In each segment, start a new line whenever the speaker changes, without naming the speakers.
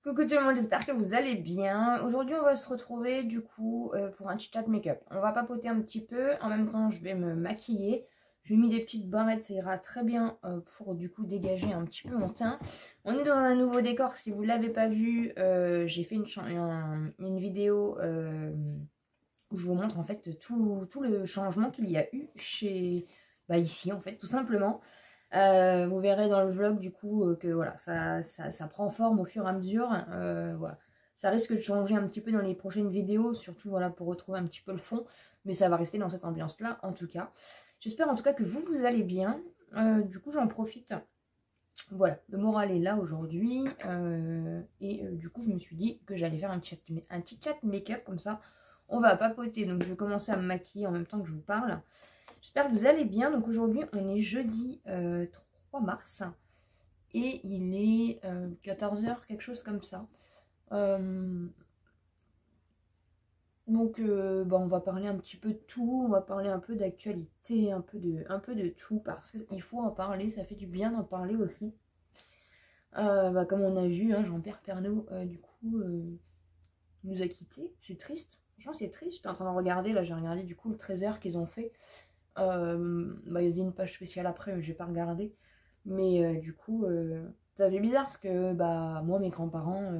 Coucou tout le monde, j'espère que vous allez bien. Aujourd'hui, on va se retrouver du coup pour un petit chat make-up. On va papoter un petit peu. En même temps, je vais me maquiller. J'ai mis des petites barrettes, ça ira très bien pour du coup dégager un petit peu mon teint. On est dans un nouveau décor. Si vous ne l'avez pas vu, j'ai fait une vidéo où je vous montre en fait tout le changement qu'il y a eu chez ici en fait, tout simplement. Vous verrez dans le vlog du coup que voilà, ça prend forme au fur et à mesure. Voilà. Ça risque de changer un petit peu dans les prochaines vidéos, surtout voilà, pour retrouver un petit peu le fond. Mais ça va rester dans cette ambiance-là en tout cas. J'espère en tout cas que vous allez bien. Du coup j'en profite. Voilà, le moral est là aujourd'hui. Du coup je me suis dit que j'allais faire un petit chat make-up comme ça. On va papoter, donc je vais commencer à me maquiller en même temps que je vous parle. J'espère que vous allez bien. Donc aujourd'hui, on est jeudi 3 mars. Et il est 14 h, quelque chose comme ça. On va parler un petit peu de tout. On va parler un peu d'actualité, un peu de tout. Parce qu'il faut en parler, ça fait du bien d'en parler aussi. Comme on a vu, hein, Jean-Pierre Pernaut, nous a quittés. C'est triste. Franchement, c'est triste. J'étais en train de regarder, là j'ai regardé du coup le 13h qu'ils ont fait. Il y a une page spéciale après, mais j'ai pas regardé. Mais du coup, ça fait bizarre parce que moi, mes grands-parents,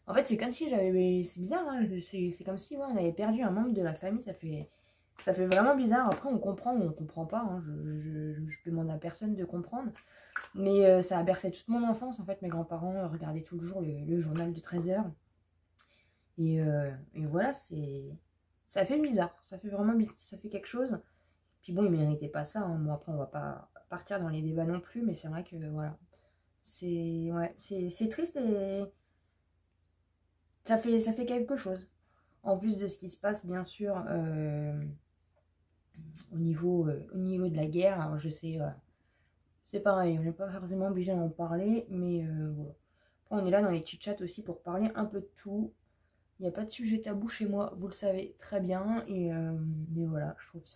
en fait, c'est comme si j'avais. C'est bizarre, hein, c'est comme si on avait perdu un membre de la famille. Ça fait vraiment bizarre. Après, on comprend ou on comprend pas. Hein, je demande à personne de comprendre. Mais ça a bercé toute mon enfance. En fait, mes grands-parents regardaient tout le jour le journal de 13h. Et voilà, ça fait bizarre. Ça fait vraiment bizarre. Ça fait quelque chose. Puis bon, il méritait pas ça. Hein. Bon, après, on va pas partir dans les débats non plus, mais c'est vrai que voilà. C'est triste et ça fait quelque chose. En plus de ce qui se passe, bien sûr, au niveau de la guerre. Alors, je sais, c'est pareil, on n'est pas forcément obligé d'en parler, mais voilà. Après, on est là dans les chit-chats aussi pour parler un peu de tout. Il n'y a pas de sujet tabou chez moi, vous le savez très bien. Et voilà, je trouve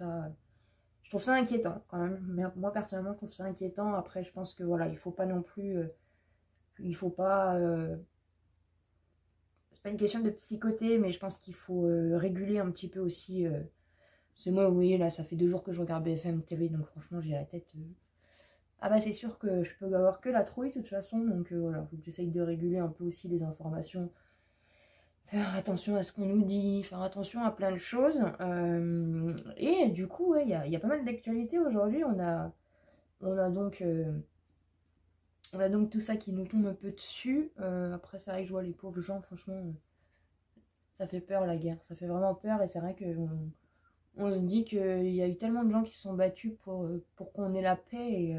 ça inquiétant quand même. Mais moi personnellement, je trouve ça inquiétant. Après, je pense que voilà, il faut pas non plus, il faut pas. C'est pas une question de psychoter, mais je pense qu'il faut réguler un petit peu aussi. C'est moi, vous voyez là, ça fait 2 jours que je regarde BFM TV, donc franchement, j'ai la tête. Ah bah c'est sûr que je peux avoir que la trouille de toute façon, donc voilà, faut que j'essaye de réguler un peu aussi les informations. Faire attention à ce qu'on nous dit, faire attention à plein de choses. Et du coup, ouais, il y a pas mal d'actualités aujourd'hui. On a donc tout ça qui nous tombe un peu dessus. Après, c'est vrai que je vois les pauvres gens, franchement, ça fait peur la guerre. Ça fait vraiment peur et c'est vrai qu'on se dit qu'il y a eu tellement de gens qui se sont battus pour qu'on ait la paix et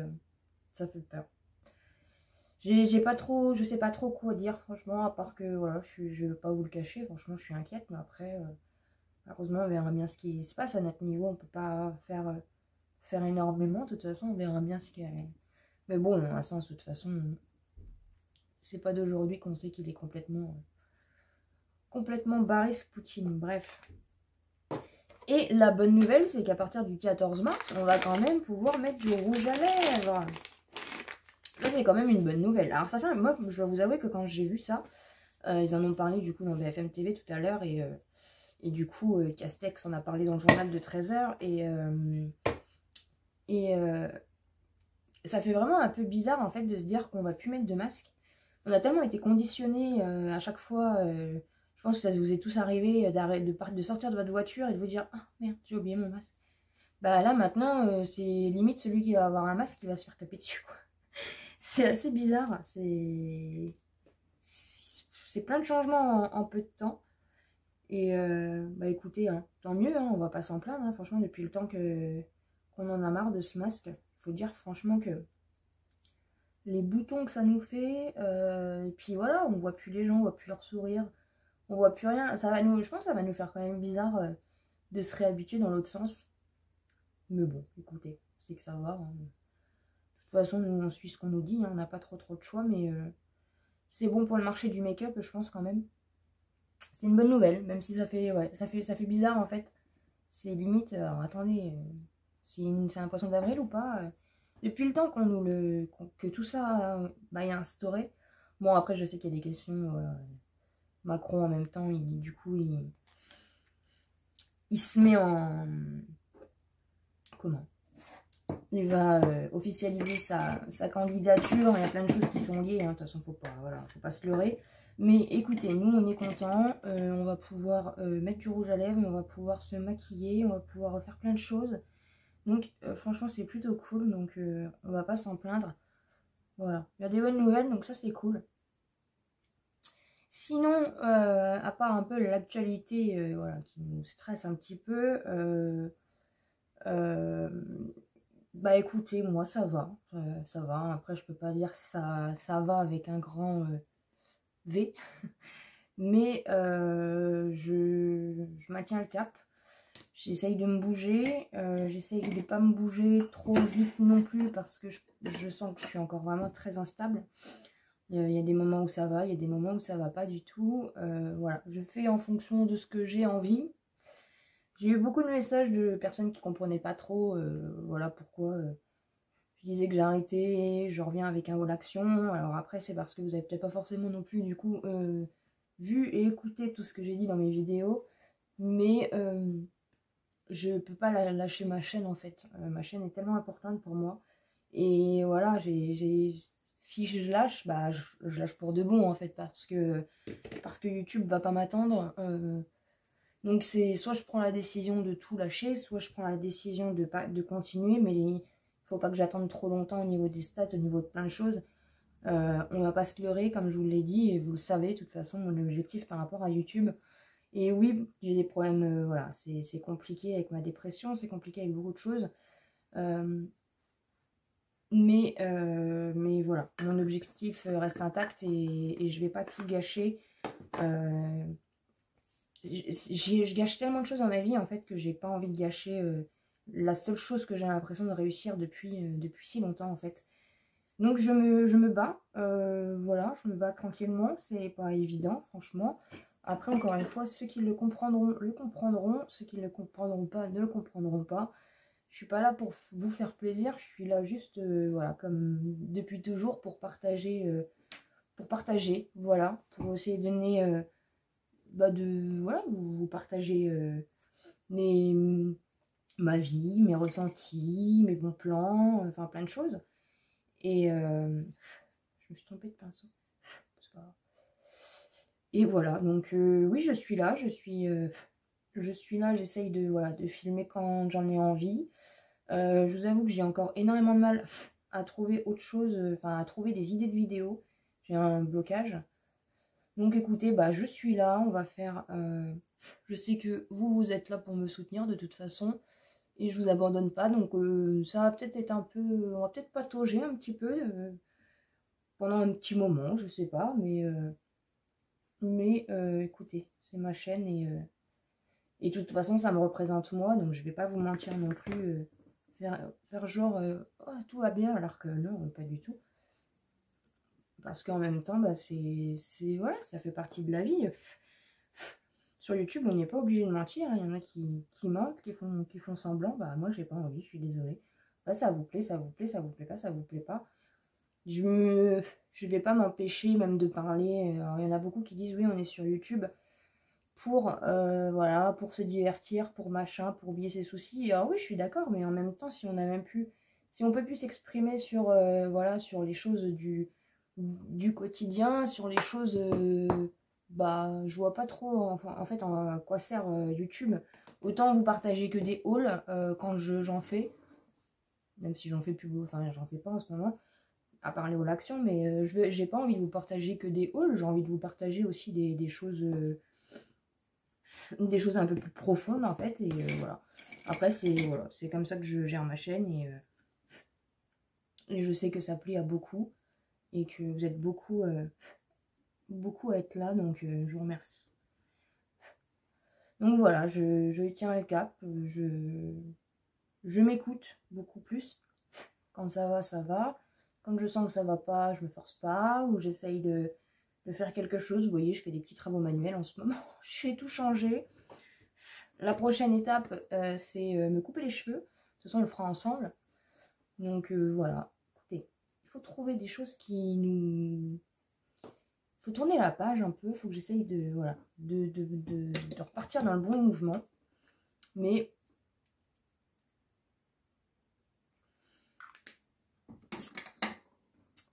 ça fait peur. J'ai pas trop, je sais pas trop quoi dire, franchement, à part que voilà, je vais pas vous le cacher, franchement, je suis inquiète, mais après, heureusement, on verra bien ce qui se passe à notre niveau. On peut pas faire énormément, de toute façon, on verra bien ce qui est. Mais bon, à sens, de toute façon, c'est pas d'aujourd'hui qu'on sait qu'il est complètement barré ce Poutine. Bref. Et la bonne nouvelle, c'est qu'à partir du 14 mars, on va quand même pouvoir mettre du rouge à lèvres. Ça, c'est quand même une bonne nouvelle. Alors, ça fait, moi, je dois vous avouer que quand j'ai vu ça, ils en ont parlé du coup dans BFM TV tout à l'heure. Et du coup, Castex en a parlé dans le journal de 13h. Ça fait vraiment un peu bizarre en fait de se dire qu'on va plus mettre de masque. On a tellement été conditionnés à chaque fois. Je pense que ça vous est tous arrivé de sortir de votre voiture et de vous dire ah merde, j'ai oublié mon masque. Bah là maintenant, c'est limite celui qui va avoir un masque qui va se faire taper dessus quoi. C'est assez bizarre. C'est plein de changements en peu de temps. Et écoutez, hein, tant mieux, hein, on va pas s'en plaindre. Hein, franchement, depuis le temps qu'on en a marre de ce masque, il faut dire franchement que les boutons que ça nous fait, et puis voilà, on voit plus les gens, on voit plus leur sourire, on voit plus rien. Je pense que ça va nous faire quand même bizarre de se réhabituer dans l'autre sens. Mais bon, écoutez, c'est que ça va. Hein. De toute façon, nous on suit ce qu'on nous dit, hein, on n'a pas trop de choix, mais c'est bon pour le marché du make-up, je pense quand même. C'est une bonne nouvelle, même si ça fait bizarre en fait. C'est limite, alors attendez, c'est un poisson d'avril ou pas Depuis le temps que tout ça est instauré, Bon, après, je sais qu'il y a des questions. Voilà. Macron, en même temps, du coup, il se met en... Comment? Il va officialiser sa candidature. Il y a plein de choses qui sont liées. Hein. De toute façon, voilà, faut pas se leurrer. Mais écoutez, nous, on est contents. On va pouvoir mettre du rouge à lèvres. On va pouvoir se maquiller. On va pouvoir faire plein de choses. Donc, franchement, c'est plutôt cool. Donc, on va pas s'en plaindre. Voilà. Il y a des bonnes nouvelles. Donc, ça, c'est cool. Sinon, à part un peu l'actualité voilà, qui nous stresse un petit peu, bah écoutez, moi ça va. Ça va. Après, je peux pas dire ça va avec un grand V. Mais je maintiens le cap. J'essaye de me bouger. J'essaye de ne pas me bouger trop vite non plus parce que je sens que je suis encore vraiment très instable. Il y a des moments où ça va, il y a des moments où ça va pas du tout. Voilà, je fais en fonction de ce que j'ai envie. J'ai eu beaucoup de messages de personnes qui comprenaient pas trop, voilà pourquoi je disais que j'arrêtais, je reviens avec un vol action. Alors après, c'est parce que vous avez peut-être pas forcément non plus du coup vu et écouté tout ce que j'ai dit dans mes vidéos, mais je peux pas lâcher ma chaîne en fait. Ma chaîne est tellement importante pour moi. Et voilà, si je lâche, bah je lâche pour de bon en fait, parce que YouTube va pas m'attendre. Donc c'est soit je prends la décision de tout lâcher, soit je prends la décision de continuer, mais il faut pas que j'attende trop longtemps au niveau des stats, au niveau de plein de choses. On va pas se leurrer, comme je vous l'ai dit, et vous le savez, de toute façon, mon objectif par rapport à YouTube. Et oui, j'ai des problèmes, voilà, c'est compliqué avec ma dépression, c'est compliqué avec beaucoup de choses. Mais voilà, mon objectif reste intact et je vais pas tout gâcher. Je gâche tellement de choses dans ma vie en fait que j'ai pas envie de gâcher la seule chose que j'ai l'impression de réussir depuis si longtemps en fait. Donc je me bats, voilà, je me bats tranquillement, c'est pas évident franchement. Après encore une fois, ceux qui le comprendront, ceux qui ne le comprendront pas, ne le comprendront pas. Je suis pas là pour vous faire plaisir, je suis là juste, voilà, comme depuis toujours pour partager, voilà, pour essayer de donner, voilà, vous partagez ma vie, mes ressentis, mes bons plans, enfin plein de choses. Et je me suis trompée de pinceau, c'est pas grave. Et voilà, donc oui, je suis là, j'essaye de, voilà, de filmer quand j'en ai envie. Je vous avoue que j'ai encore énormément de mal à trouver autre chose, enfin à trouver des idées de vidéos. J'ai un blocage. Donc écoutez, bah je suis là, on va faire... je sais que vous êtes là pour me soutenir de toute façon. Et je vous abandonne pas, donc ça va peut-être être un peu... On va peut-être patauger un petit peu pendant un petit moment, je sais pas. Mais écoutez, c'est ma chaîne et de toute façon ça me représente moi, donc je vais pas vous mentir non plus. Faire genre oh, tout va bien alors que non, pas du tout, parce qu'en même temps bah, voilà, ça fait partie de la vie. Sur YouTube on n'est pas obligé de mentir, il y en a qui mentent, qui font semblant. Bah moi j'ai pas envie, je suis désolée. Bah, ça vous plaît, ça vous plaît, ça vous plaît pas, ça vous plaît pas, je vais pas m'empêcher même de parler. Alors, il y en a beaucoup qui disent oui on est sur YouTube pour voilà, pour se divertir, pour machin, pour oublier ses soucis. Alors oui, je suis d'accord, mais en même temps, si on peut plus s'exprimer sur voilà, sur les choses du quotidien, sur les choses bah je vois pas trop enfin, en fait à quoi sert YouTube. Autant vous partager que des hauls quand j'en fais, même si j'en fais plus, enfin j'en fais pas en ce moment à parler aux actions, mais j'ai pas envie de vous partager que des hauls, j'ai envie de vous partager aussi des choses un peu plus profondes en fait. Et voilà, après voilà, c'est comme ça que je gère ma chaîne et je sais que ça plaît à beaucoup et que vous êtes beaucoup à être là, donc je vous remercie. Donc voilà, je tiens le cap, je m'écoute beaucoup plus. Quand ça va, ça va. Quand je sens que ça va pas, je me force pas, ou j'essaye de faire quelque chose. Vous voyez, je fais des petits travaux manuels en ce moment. J'ai tout changé. La prochaine étape, c'est me couper les cheveux. De toute façon, on le fera ensemble. Donc voilà. Écoutez, il faut trouver des choses qui faut tourner la page un peu, il faut que j'essaye de, voilà, de repartir dans le bon mouvement. Mais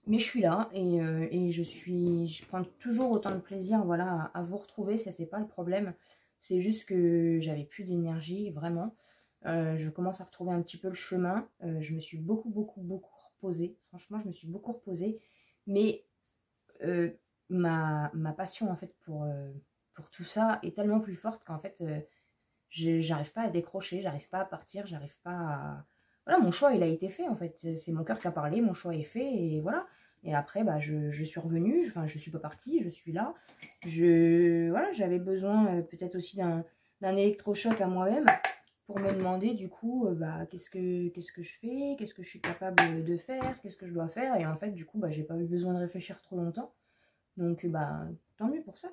je suis là et je prends toujours autant de plaisir, voilà, à vous retrouver, ça c'est pas le problème. C'est juste que j'avais plus d'énergie, vraiment. Je commence à retrouver un petit peu le chemin. Je me suis beaucoup reposée. Franchement, je me suis beaucoup reposée. Mais ma passion, en fait, pour tout ça est tellement plus forte qu'en fait, j'arrive pas à décrocher, j'arrive pas à partir, j'arrive pas à... Voilà, mon choix, il a été fait, en fait. C'est mon cœur qui a parlé, mon choix est fait, et voilà. Et après, bah, je suis revenue, enfin, je suis pas partie, je suis là. Voilà, j'avais besoin peut-être aussi d'un électrochoc à moi-même pour me demander, du coup, bah, qu'est-ce que je fais, qu'est-ce que je suis capable de faire, qu'est-ce que je dois faire. Et en fait, du coup, bah, j'ai pas eu besoin de réfléchir trop longtemps. Donc, bah, tant mieux pour ça.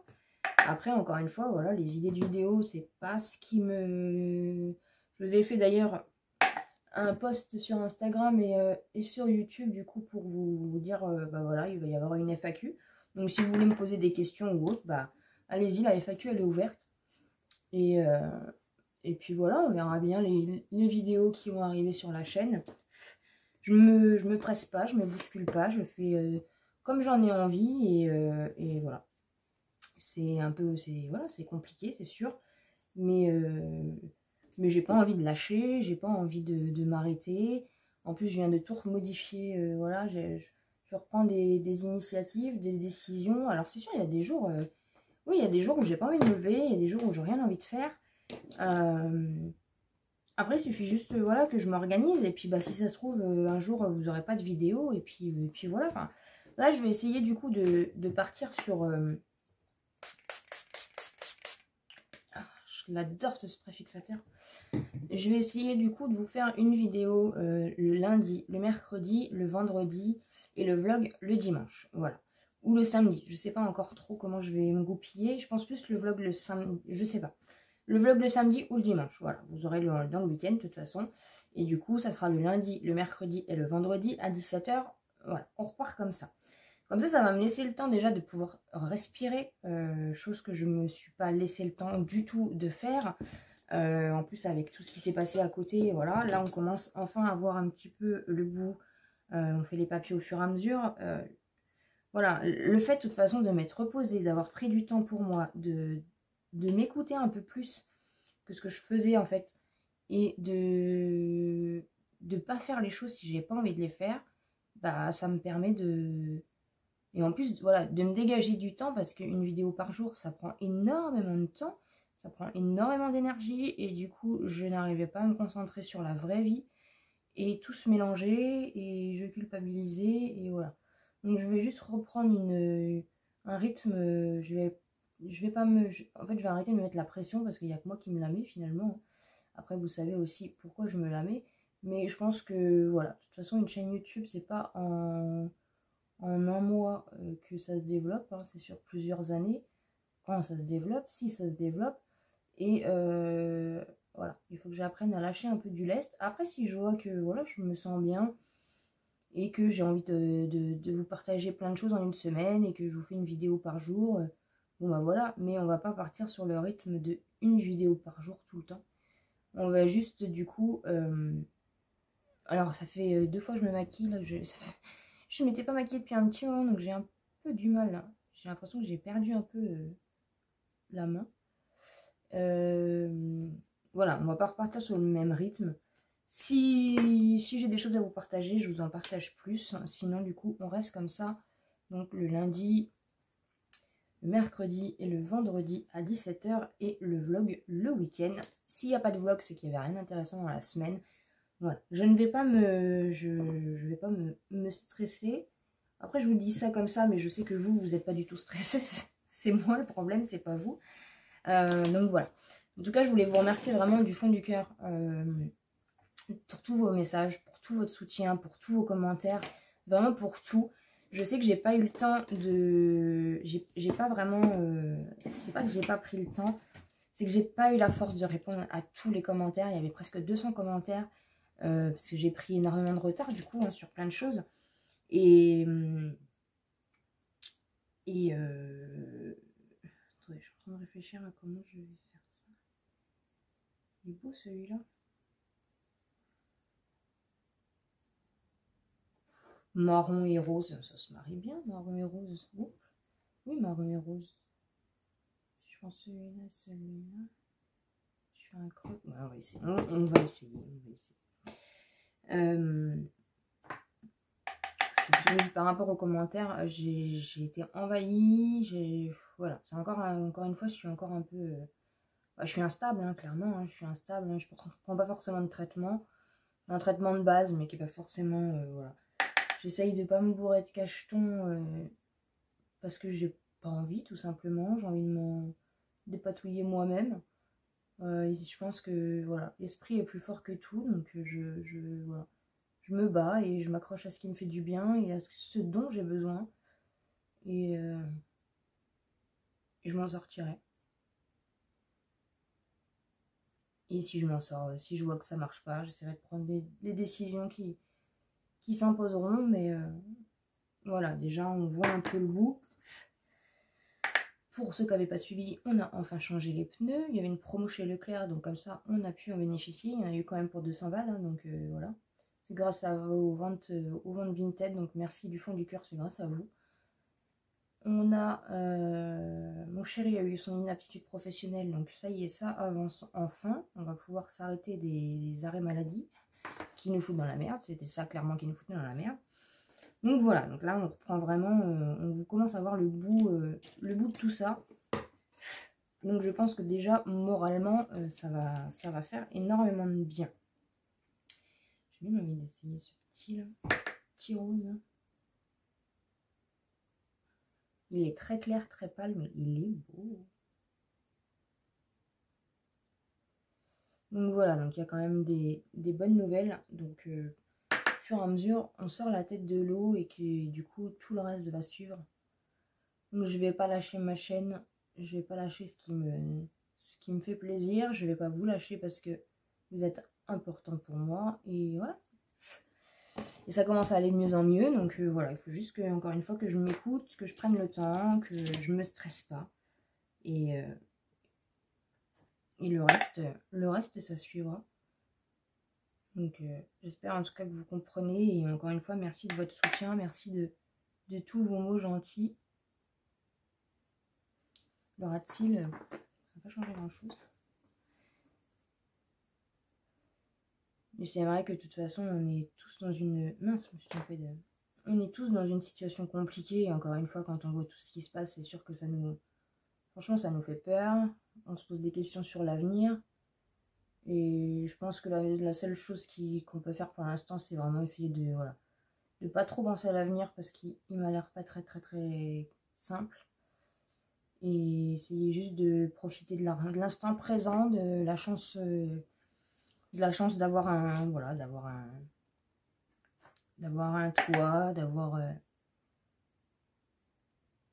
Après, encore une fois, voilà, les idées de vidéo, c'est pas ce qui me... Je vous ai fait d'ailleurs un post sur Instagram et sur YouTube, du coup, pour vous dire, bah voilà, il va y avoir une FAQ. Donc, si vous voulez me poser des questions ou autre, bah, allez-y, la FAQ, elle est ouverte. Et puis voilà, on verra bien les vidéos qui vont arriver sur la chaîne. Je me presse pas, je me bouscule pas, je fais comme j'en ai envie et voilà. C'est un peu, voilà, c'est compliqué, c'est sûr, mais j'ai pas envie de lâcher, j'ai pas envie de m'arrêter. En plus, je viens de tout modifier, voilà, je reprends des initiatives, des décisions. Alors c'est sûr, il y a des jours, oui, il y a des jours où j'ai pas envie de me lever, il y a des jours où j'ai rien envie de faire. Après, il suffit juste voilà, que je m'organise, et puis bah, si ça se trouve, un jour, vous n'aurez pas de vidéo, et puis voilà. Enfin, là, je vais essayer du coup de partir sur... je l'adore ce spray fixateur. Je vais essayer du coup de vous faire une vidéo le lundi, le mercredi, le vendredi, et le vlog le dimanche. Voilà. Ou le samedi. Je sais pas encore trop comment je vais me goupiller. Je pense plus le vlog le samedi. Je sais pas. Le vlog le samedi ou le dimanche. Voilà. Vous aurez dans le week-end de toute façon. Et du coup, ça sera le lundi, le mercredi et le vendredi à 17 h. Voilà. On repart comme ça. Comme ça va me laisser le temps déjà de pouvoir respirer. Chose que je ne me suis pas laissé le temps du tout de faire. En plus, avec tout ce qui s'est passé à côté, voilà. Là, on commence enfin à voir un petit peu le bout. On fait les papiers au fur et à mesure. Voilà, le fait de toute façon de m'être reposée, d'avoir pris du temps pour moi, de m'écouter un peu plus que ce que je faisais en fait, et de pas faire les choses si j'ai pas envie de les faire, bah ça me permet de... Et en plus, voilà, de me dégager du temps, parce qu'une vidéo par jour, ça prend énormément de temps, ça prend énormément d'énergie, et du coup, je n'arrivais pas à me concentrer sur la vraie vie, et tout se mélanger, et je culpabilisais, et voilà. Donc je vais juste reprendre un rythme, je vais pas me... En fait, je vais arrêter de me mettre la pression, parce qu'il n'y a que moi qui me la mets finalement. Après, vous savez aussi pourquoi je me la mets, mais je pense que, voilà, de toute façon, une chaîne YouTube, c'est pas en un mois que ça se développe, hein, c'est sur plusieurs années. Quand ça se développe, si ça se développe, et voilà, il faut que j'apprenne à lâcher un peu du lest. Après, si je vois que voilà, je me sens bien et que j'ai envie de vous partager plein de choses en une semaine et que je vous fais une vidéo par jour, bon bah voilà, mais on va pas partir sur le rythme de une vidéo par jour tout le temps. On va juste du coup... alors ça fait 2 fois que je me maquille, là, je m'étais pas maquillée depuis un petit moment, donc j'ai un peu du mal là. J'ai l'impression que j'ai perdu un peu la main. Voilà, on va pas repartir sur le même rythme. Si j'ai des choses à vous partager, je vous en partage plus. Sinon, du coup, on reste comme ça. Donc, le lundi, le mercredi et le vendredi à 17 h. Et le vlog le week-end. S'il n'y a pas de vlog, c'est qu'il n'y avait rien d'intéressant dans la semaine. Voilà. Je ne vais pas me stresser. Après, je vous dis ça comme ça, mais je sais que vous n'êtes pas du tout stressé. C'est moi le problème, c'est pas vous. Donc, voilà. En tout cas, je voulais vous remercier vraiment du fond du cœur pour tous vos messages, pour tout votre soutien, pour tous vos commentaires, vraiment pour tout. Je sais que j'ai pas eu le temps de... J'ai pas vraiment... c'est pas que j'ai pas pris le temps, c'est que j'ai pas eu la force de répondre à tous les commentaires. Il y avait presque 200 commentaires, parce que j'ai pris énormément de retard du coup, hein, sur plein de choses. Et Et attendez, je suis en train de réfléchir à comment je vais faire ça. Il est beau celui-là. Marron et rose, ça se marie bien, marron et rose. Oh. Oui, marron et rose. Si je prends celui-là, celui-là. Je fais un creux. Ouais, on va essayer. On va essayer. Par rapport aux commentaires, j'ai été envahie. Voilà, c'est encore une fois, je suis encore un peu. Je suis instable, hein, clairement. Hein, je suis instable. Hein, je ne prends pas forcément de traitement. Un traitement de base, mais qui n'est pas forcément. Voilà. J'essaye de ne pas me bourrer de cachetons parce que j'ai pas envie, tout simplement. J'ai envie de m'en dépatouiller moi-même. Je pense que voilà, l'esprit est plus fort que tout, donc voilà. Je me bats et je m'accroche à ce qui me fait du bien et à ce dont j'ai besoin. Et je m'en sortirai. Et si je m'en sors, si je vois que ça marche pas, j'essaierai de prendre des décisions qui s'imposeront. Mais voilà, déjà on voit un peu le bout. Pour ceux qui n'avaient pas suivi, on a enfin changé les pneus. Il y avait une promo chez Leclerc, donc comme ça on a pu en bénéficier. Il y en a eu quand même pour 200 balles, hein, donc voilà. C'est grâce aux ventes Vinted, donc merci du fond du cœur, c'est grâce à vous. On a, mon chéri a eu son inaptitude professionnelle, donc ça y est, ça avance enfin. On va pouvoir s'arrêter des arrêts maladie qui nous foutent dans la merde. C'était ça clairement qui nous foutait dans la merde. Donc voilà, donc là on reprend vraiment, on commence à voir le bout de tout ça. Donc je pense que déjà moralement ça va faire énormément de bien. J'ai bien envie d'essayer ce petit rose. Il est très clair, très pâle, mais il est beau. Donc voilà, donc il y a quand même des bonnes nouvelles. Donc au fur et à mesure, on sort la tête de l'eau et que du coup tout le reste va suivre. Donc je vais pas lâcher ma chaîne, je vais pas lâcher ce qui me fait plaisir. Je vais pas vous lâcher parce que vous êtes important pour moi. Et voilà. Et ça commence à aller de mieux en mieux. Donc voilà, il faut juste que, encore une fois, que je m'écoute, que je prenne le temps, que je me stresse pas. Et le reste, ça suivra. Donc j'espère en tout cas que vous comprenez. Et encore une fois, merci de votre soutien. Merci de tous vos mots gentils. Le rat de cils, ça n'a pas changé grand chose. Mais c'est vrai que de toute façon, on est tous dans une... Mince, je me suis trompée de... On est tous dans une situation compliquée. Et encore une fois, quand on voit tout ce qui se passe, c'est sûr que ça nous... Franchement, ça nous fait peur. On se pose des questions sur l'avenir. Et je pense que la seule chose qu'on peut faire pour l'instant, c'est vraiment essayer de... Voilà, de pas trop penser à l'avenir parce qu'il m'a l'air pas très simple. Et essayer juste de profiter de l'instant présent, de la chance d'avoir d'avoir un toit, d'avoir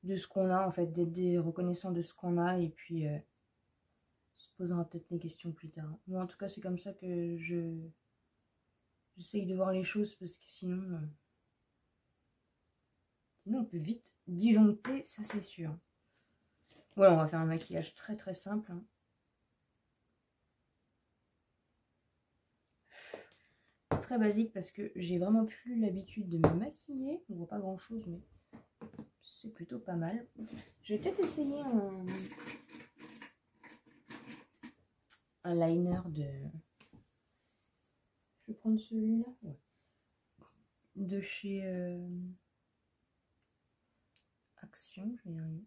de ce qu'on a en fait, d'être reconnaissant de ce qu'on a et puis se posera peut-être des questions plus tard. Moi en tout cas c'est comme ça que j'essaye de voir les choses parce que sinon on peut vite disjoncter, ça c'est sûr. Voilà, on va faire un maquillage très simple. Hein. Très basique parce que j'ai vraiment plus l'habitude de me maquiller. On voit pas grand chose mais c'est plutôt pas mal. Je vais peut-être essayer un liner de... Je vais prendre celui-là. Ouais. De chez Action, je vais y arriver.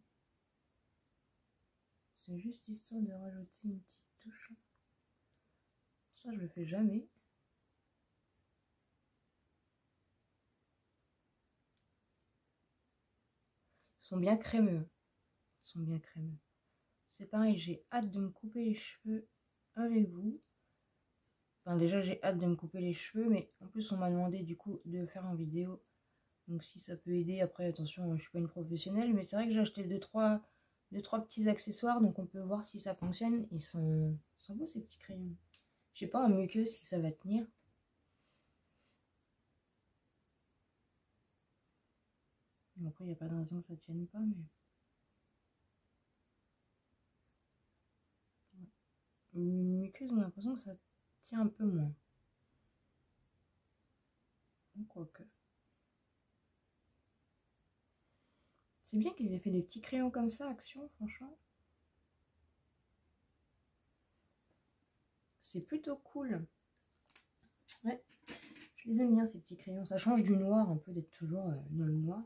C'est juste histoire de rajouter une petite touche. Ça, je le fais jamais. Ils sont bien crémeux. C'est pareil, j'ai hâte de me couper les cheveux avec vous. Enfin, déjà, j'ai hâte de me couper les cheveux, mais en plus, on m'a demandé du coup de faire une vidéo. Donc, si ça peut aider, après, attention, je suis pas une professionnelle, mais c'est vrai que j'ai acheté deux, trois petits accessoires, donc on peut voir si ça fonctionne. Ils sont beaux ces petits crayons. Je sais pas en muqueuse si ça va tenir. Après, il n'y a pas de raison que ça ne tienne pas, mais... Une muqueuse, on a l'impression que ça tient un peu moins. Quoique. C'est bien qu'ils aient fait des petits crayons comme ça, Action, franchement. C'est plutôt cool. Ouais, je les aime bien ces petits crayons. Ça change du noir un peu, d'être toujours dans le noir.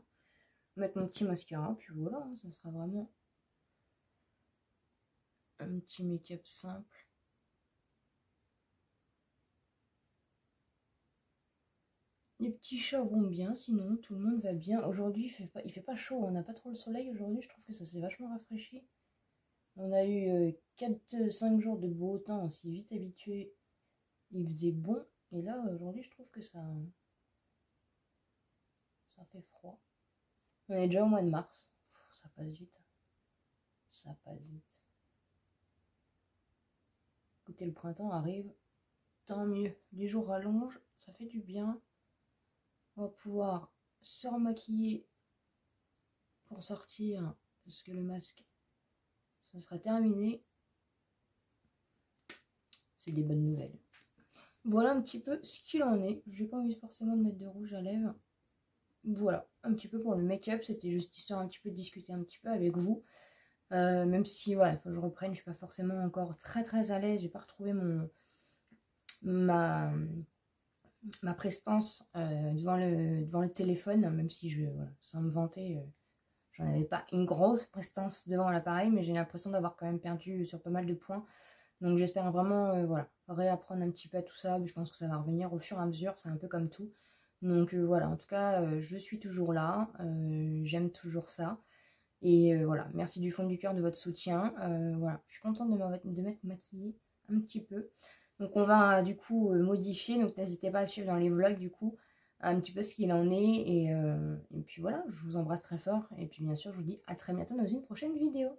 Mettre mon petit mascara, puis voilà, hein, ça sera vraiment un petit make-up simple. Les petits chats vont bien, sinon tout le monde va bien. Aujourd'hui, il fait pas chaud, on n'a pas trop le soleil aujourd'hui. Je trouve que ça s'est vachement rafraîchi. On a eu 4-5 jours de beau temps, on s'y est vite habitué. Il faisait bon. Et là, aujourd'hui, je trouve que ça fait froid. On est déjà au mois de mars. Ça passe vite. Ça passe vite. Écoutez, le printemps arrive. Tant mieux. Les jours rallongent, ça fait du bien. On va pouvoir se remaquiller pour sortir, parce que le masque, ça sera terminé. C'est des bonnes nouvelles. Voilà un petit peu ce qu'il en est. J'ai pas envie forcément de mettre de rouge à lèvres. Voilà, un petit peu pour le make-up. C'était juste histoire un petit peu de discuter un petit peu avec vous. Même si, voilà, il faut que je reprenne. Je suis pas forcément encore très à l'aise. J'ai pas retrouvé ma prestance devant le téléphone, même si voilà, sans me vanter, j'en avais pas une grosse prestance devant l'appareil, mais j'ai l'impression d'avoir quand même perdu sur pas mal de points. Donc j'espère vraiment voilà, réapprendre un petit peu à tout ça, mais je pense que ça va revenir au fur et à mesure, c'est un peu comme tout. Donc voilà, en tout cas, je suis toujours là, j'aime toujours ça. Et voilà, merci du fond du cœur de votre soutien. Voilà, je suis contente de m'être maquillée un petit peu. Donc on va du coup modifier, donc n'hésitez pas à suivre dans les vlogs du coup un petit peu ce qu'il en est. Et puis voilà, je vous embrasse très fort. Et puis bien sûr, je vous dis à très bientôt dans une prochaine vidéo.